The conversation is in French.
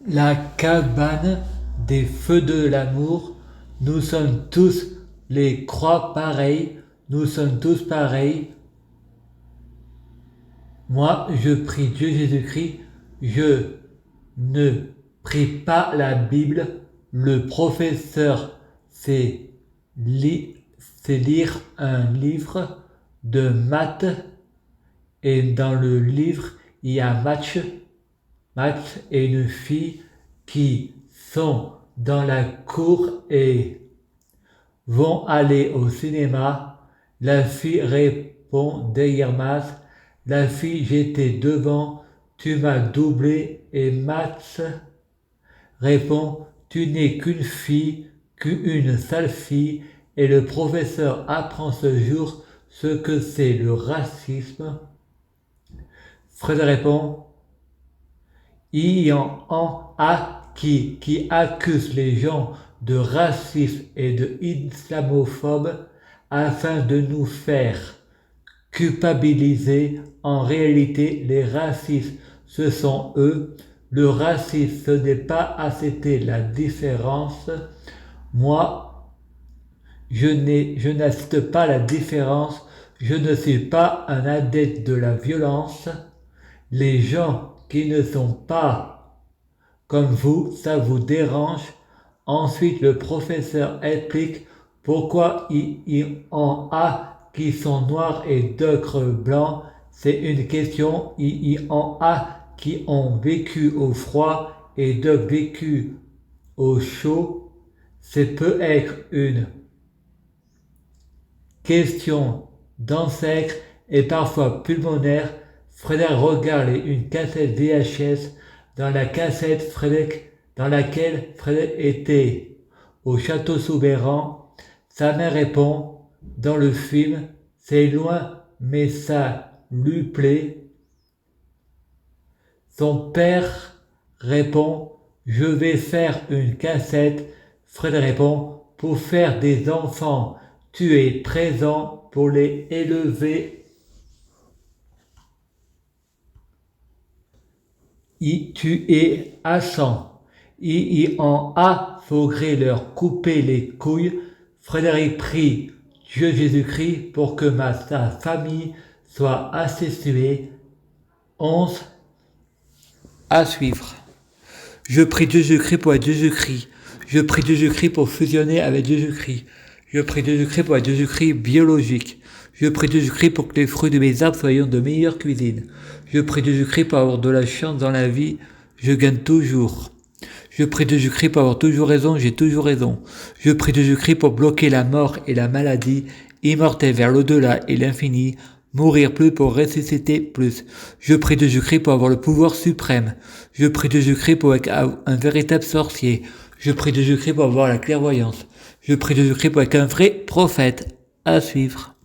La cabane des feux de l'amour, nous sommes tous les croix pareilles, nous sommes tous pareils. Moi, je prie Dieu Jésus-Christ, je ne prie pas la Bible. Le professeur sait lire un livre de maths et dans le livre, il y a Max et une fille qui sont dans la cour et vont aller au cinéma. La fille répond derrière Max. La fille, j'étais devant, tu m'as doublé. Et Max répond, tu n'es qu'une fille, qu'une sale fille. Et le professeur apprend ce jour ce que c'est le racisme. Fred répond, il y en a qui accusent les gens de racisme et de islamophobes afin de nous faire culpabiliser. En réalité, les racistes, ce sont eux. Le racisme, ce n'est pas accepter la différence. Moi, je n'accepte pas la différence. Je ne suis pas un adepte de la violence. Les gens qui ne sont pas comme vous, ça vous dérange. Ensuite, le professeur explique pourquoi il y en a qui sont noirs et d'autres blancs. C'est une question. Il y en a qui ont vécu au froid et d'autres vécu au chaud. C'est peut être une question d'ancêtre et parfois pulmonaire. Frédéric regarde une cassette VHS dans laquelle Frédéric était au château Soubeyran. Sa mère répond, dans le film, c'est loin mais ça lui plaît. Son père répond, je vais faire une cassette. Frédéric répond, pour faire des enfants, tu es présent pour les élever. Tu es hachant. Il y en a, faudrait leur couper les couilles. Frédéric prie Dieu Jésus-Christ pour que sa famille soit assaisonnée. 11 à suivre. Je prie Dieu Jésus-Christ pour être Jésus-Christ. Je prie Dieu Jésus-Christ pour fusionner avec Jésus-Christ. Je prie Dieu Jésus-Christ pour être Jésus-Christ biologique. Je prie Dieu Jésus-Christ pour que les fruits de mes arbres soient de meilleure cuisine. Je prie Dieu Jésus-Christ pour avoir de la chance dans la vie. Je gagne toujours. Je prie Dieu Jésus-Christ pour avoir toujours raison. J'ai toujours raison. Je prie Dieu Jésus-Christ pour bloquer la mort et la maladie, immortel vers l'au-delà et l'infini. Mourir plus pour ressusciter plus. Je prie de Jésus-Christ pour avoir le pouvoir suprême. Je prie de Jésus-Christ pour être un véritable sorcier. Je prie de Jésus-Christ pour avoir la clairvoyance. Je prie de Jésus-Christ pour être un vrai prophète. À suivre.